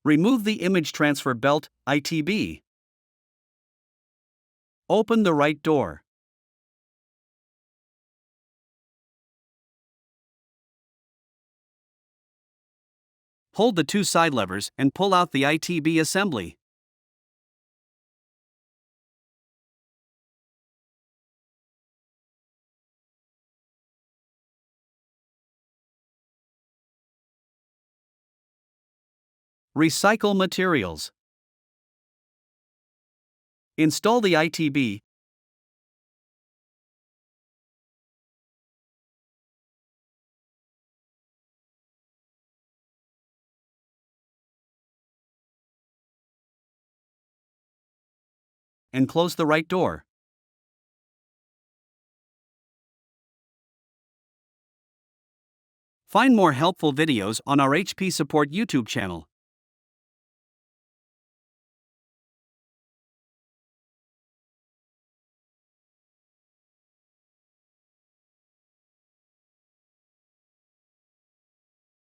Remove the image transfer belt, ITB. Open the right door. Hold the two side levers and pull out the ITB assembly. Recycle materials. Install the ITB. And close the right door. Find more helpful videos on our HP Support YouTube channel.